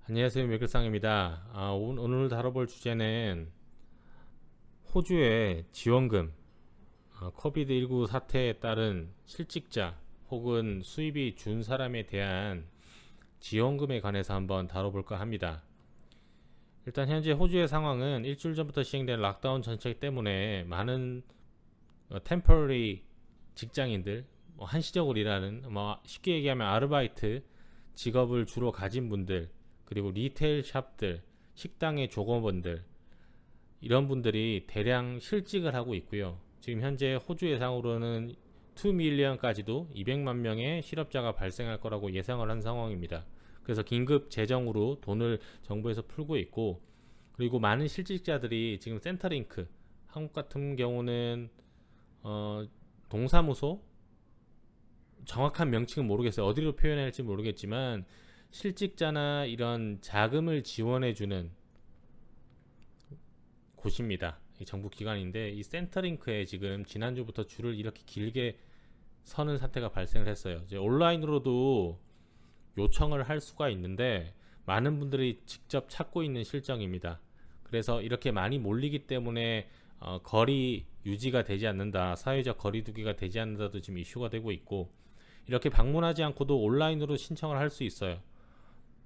안녕하세요, 밀글상입니다. 오늘 다뤄볼 주제는 호주의 지원금, 코비드19 사태에 따른 실직자 혹은 수입이 준 사람에 대한 지원금에 관해서 한번 다뤄볼까 합니다. 일단 현재 호주의 상황은 일주일 전부터 시행된 락다운 정책 때문에 많은 템퍼러리 직장인들, 한시적으로 일하는, 쉽게 얘기하면 아르바이트 직업을 주로 가진 분들, 그리고 리테일 샵들, 식당의 종업원들, 이런 분들이 대량 실직을 하고 있고요. 지금 현재 호주 예상으로는 2밀리언까지도 200만 명의 실업자가 발생할 거라고 예상을 한 상황입니다. 그래서 긴급 재정으로 돈을 정부에서 풀고 있고, 그리고 많은 실직자들이 지금 센터링크, 한국 같은 경우는 동사무소, 정확한 명칭은 모르겠어요. 어디로 표현해야 할지 모르겠지만 실직자나 이런 자금을 지원해주는 곳입니다. 이 정부 기관인데, 이 센터링크에 지금 지난주부터 줄을 이렇게 길게 서는 사태가 발생을 했어요. 이제 온라인으로도 요청을 할 수가 있는데 많은 분들이 직접 찾고 있는 실정입니다. 그래서 이렇게 많이 몰리기 때문에 거리 유지가 되지 않는다, 사회적 거리두기가 되지 않는다도 지금 이슈가 되고 있고, 이렇게 방문하지 않고도 온라인으로 신청을 할 수 있어요.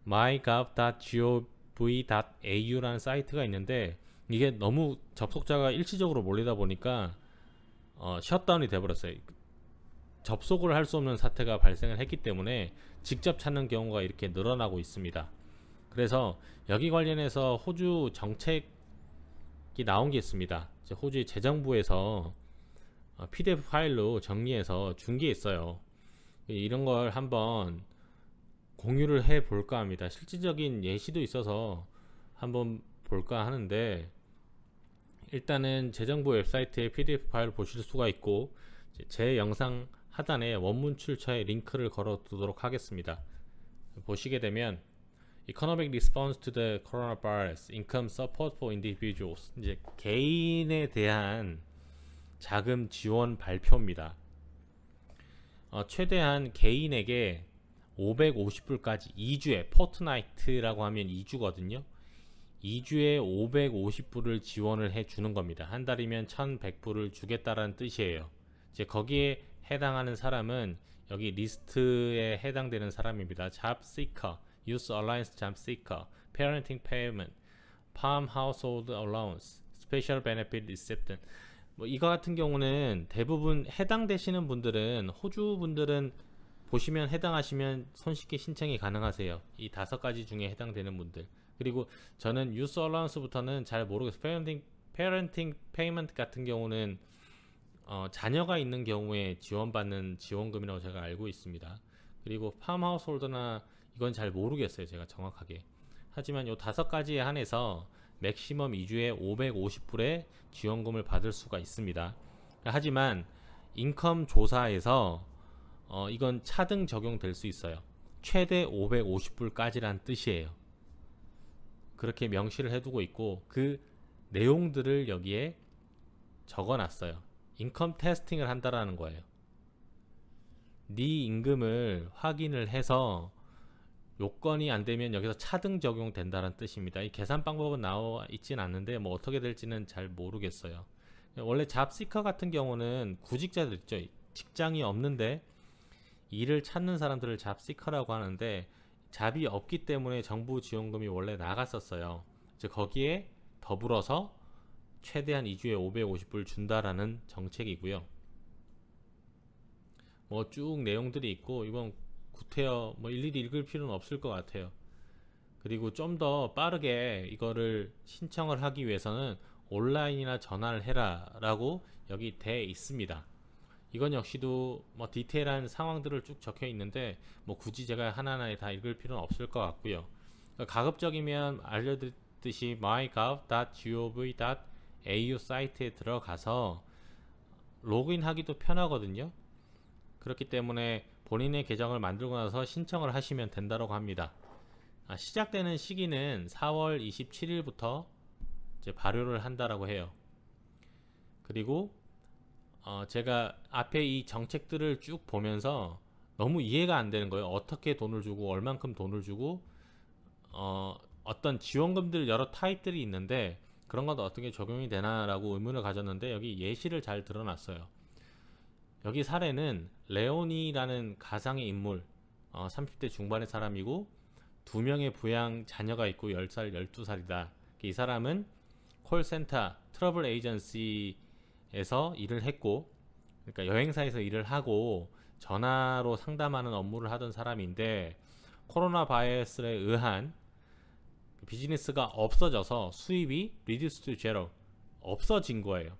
mygov.gov.au라는 사이트가 있는데, 이게 너무 접속자가 일시적으로 몰리다 보니까 셧다운이 돼버렸어요. 접속을 할 수 없는 사태가 발생을 했기 때문에 직접 찾는 경우가 이렇게 늘어나고 있습니다. 그래서 여기 관련해서 호주 정책이 나온 게 있습니다. 호주의 재정부에서 PDF 파일로 정리해서 준 게 있어요. 이런 걸 한번 공유를 해 볼까 합니다. 실질적인 예시도 있어서 한번 볼까 하는데, 일단은 재정부 웹사이트에 PDF 파일을 보실 수가 있고, 제 영상 하단에 원문 출처에 링크를 걸어 두도록 하겠습니다. 보시게 되면 Economic Response to the Coronavirus, Income Support for Individuals, 이제 개인에 대한 자금 지원 발표입니다. 최대한 개인에게 550불까지 2주에, 포트나이트라고 하면 2주거든요. 2주에 550불을 지원을 해 주는 겁니다. 한 달이면 1100불을 주겠다라는 뜻이에요. 이제 거기에 해당하는 사람은 여기 리스트에 해당되는 사람입니다. Job Seeker, Youth Alliance Job Seeker, Parenting Payment, Palm Household Allowance, Special Benefit Recipient. 이거 같은 경우는 대부분 해당되시는 분들은, 호주 분들은 보시면 해당하시면 손쉽게 신청이 가능하세요. 이 5가지 중에 해당되는 분들. 그리고 저는 유스 얼라운스부터는 잘 모르겠어요. 페어런팅 페이먼트 같은 경우는 자녀가 있는 경우에 지원받는 지원금이라고 제가 알고 있습니다. 그리고 팜하우스홀더나 이건 잘 모르겠어요, 제가 정확하게. 하지만 요 5가지에 한해서 맥시멈 2주에 550불의 지원금을 받을 수가 있습니다. 하지만 인컴 조사에서 이건 차등 적용될 수 있어요. 최대 550불까지란 뜻이에요. 그렇게 명시를 해두고 있고, 그 내용들을 여기에 적어놨어요. 인컴 테스팅을 한다라는 거예요. 네 임금을 확인을 해서 요건이 안 되면 여기서 차등 적용된다는 뜻입니다. 이 계산 방법은 나와 있진 않는데 어떻게 될지는 잘 모르겠어요. 원래 잡시커 같은 경우는 구직자들 있죠. 직장이 없는데 일을 찾는 사람들을 잡시커라고 하는데, 잡이 없기 때문에 정부 지원금이 원래 나갔었어요. 즉 거기에 더불어서 최대한 2주에 550불 준다라는 정책이고요. 쭉 내용들이 있고, 이건 구태여 일일이 읽을 필요는 없을 것 같아요. 그리고 좀 더 빠르게 이거를 신청을 하기 위해서는 온라인이나 전화를 해라 라고 여기 돼 있습니다. 이건 역시도 디테일한 상황들을 쭉 적혀 있는데 굳이 제가 하나하나 다 읽을 필요는 없을 것 같고요. 가급적이면 알려드렸듯이 mygov.gov.au 사이트에 들어가서 로그인 하기도 편하거든요. 그렇기 때문에 본인의 계정을 만들고 나서 신청을 하시면 된다고 합니다. 시작되는 시기는 4월 27일부터 이제 발효를 한다라고 해요. 그리고 제가 앞에 이 정책들을 쭉 보면서 너무 이해가 안 되는 거예요. 어떻게 돈을 주고 얼만큼 돈을 주고 어떤 지원금들 여러 타입들이 있는데 그런 건 어떻게 적용이 되나라고 의문을 가졌는데 여기 예시를 잘 드러났어요. 여기 사례는 레오니라는 가상의 인물, 30대 중반의 사람이고 2명의 부양 자녀가 있고 10살, 12살이다. 이 사람은 콜센터, 트러블 에이전시에서 일을 했고, 그러니까 여행사에서 일을 하고 전화로 상담하는 업무를 하던 사람인데 코로나 바이러스에 의한 비즈니스가 없어져서 수입이 reduced to zero, 없어진 거예요.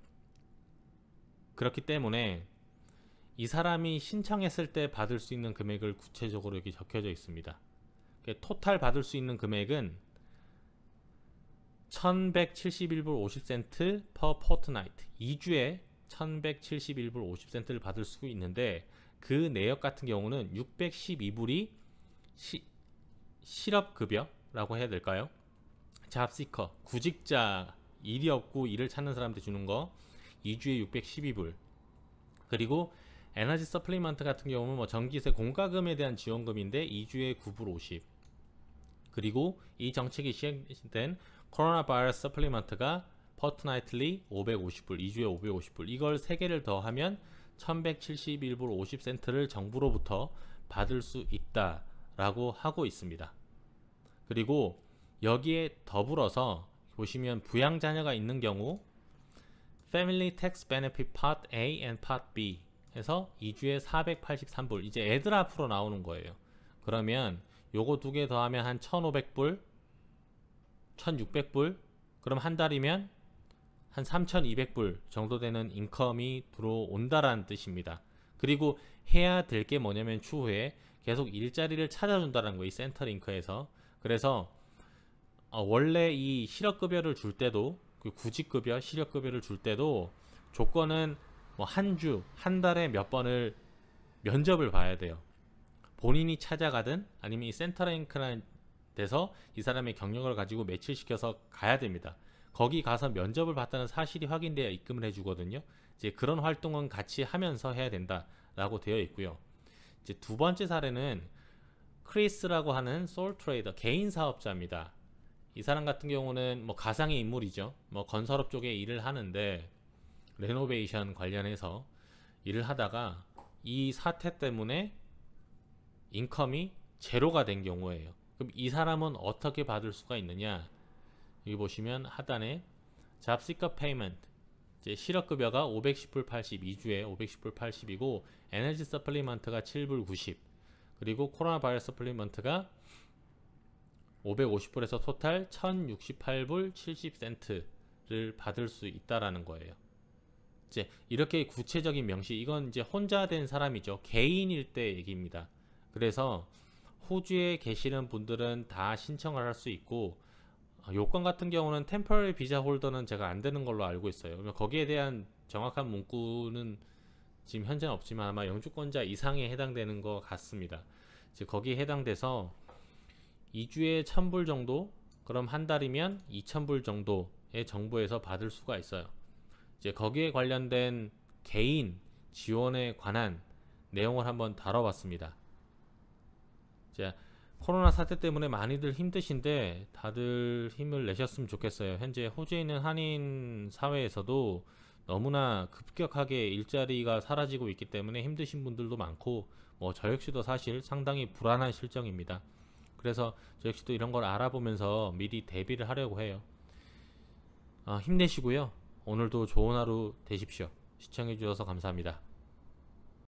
그렇기 때문에 이 사람이 신청했을 때 받을 수 있는 금액을 구체적으로 여기 적혀져 있습니다. 토탈 받을 수 있는 금액은 1171불 50센트 per fortnight, 2주에 1171불 50센트를 받을 수 있는데 그 내역 같은 경우는 612불이 실업급여라고 해야 될까요? 잡시커, 구직자, 일이 없고 일을 찾는 사람한테 주는 거 2주에 612불. 그리고 에너지 서플리먼트 같은 경우는 뭐 전기세 공과금에 대한 지원금인데 2주에 9불 50. 그리고 이 정책이 시행된 코로나 바이러스 서플리먼트가 퍼트나이틀리 550불, 2주에 550불. 이걸 3개를 더하면 1171불 50센트를 정부로부터 받을 수 있다라고 하고 있습니다. 그리고 여기에 더불어서 보시면 부양 자녀가 있는 경우 Family Tax Benefit Part A and Part B 해서 2주에 483불, 이제 애들 앞으로 나오는 거예요. 그러면 요거 2개 더하면 한 1500불, 1600불, 그럼 한 달이면 한 3200불 정도 되는 인컴이 들어온다라는 뜻입니다. 그리고 해야 될 게 뭐냐면 추후에 계속 일자리를 찾아준다는 거예요. 이 센터링크에서. 그래서 원래 이 실업급여를 줄 때도, 그 구직급여, 실업급여를 줄 때도 조건은 뭐 한 주, 한 달에 몇 번을 면접을 봐야 돼요. 본인이 찾아가든 아니면 이 센터링크라는 데서 이 사람의 경력을 가지고 매치시켜서 가야 됩니다. 거기 가서 면접을 봤다는 사실이 확인돼야 입금을 해주거든요. 이제 그런 활동은 같이 하면서 해야 된다라고 되어 있고요. 이제 두 번째 사례는 크리스라고 하는 솔 트레이더, 개인 사업자입니다. 이 사람 같은 경우는 뭐 가상의 인물이죠. 뭐 건설업 쪽에 일을 하는데 레노베이션 관련해서 일을 하다가 이 사태 때문에 인컴이 제로가 된 경우예요. 그럼 이 사람은 어떻게 받을 수가 있느냐? 여기 보시면 하단에 잡시커 페이먼트, 이제 실업급여가 510불 80, 2주에 510불 80이고 에너지 서플리먼트가 7불 90, 그리고 코로나 바이러스 서플리먼트가 550불에서 토탈 1068불 70센트를 받을 수 있다라는 거예요. 이제 이렇게 구체적인 명시, 이건 이제 혼자 된 사람이죠. 개인일 때 얘기입니다. 그래서 호주에 계시는 분들은 다 신청을 할 수 있고, 요건 같은 경우는 템퍼러리 비자 홀더는 제가 안 되는 걸로 알고 있어요. 거기에 대한 정확한 문구는 지금 현재는 없지만 아마 영주권자 이상에 해당되는 것 같습니다. 이제 거기에 해당돼서 2주에 1000불 정도, 그럼 한 달이면 2000불 정도의 정부에서 받을 수가 있어요. 이제 거기에 관련된 개인 지원에 관한 내용을 한번 다뤄봤습니다. 자, 코로나 사태 때문에 많이들 힘드신데 다들 힘을 내셨으면 좋겠어요. 현재 호주에 있는 한인 사회에서도 너무나 급격하게 일자리가 사라지고 있기 때문에 힘드신 분들도 많고, 뭐 저 역시도 사실 상당히 불안한 실정입니다. 그래서 저 역시도 이런 걸 알아보면서 미리 대비를 하려고 해요. 힘내시고요. 오늘도 좋은 하루 되십시오. 시청해 주셔서 감사합니다.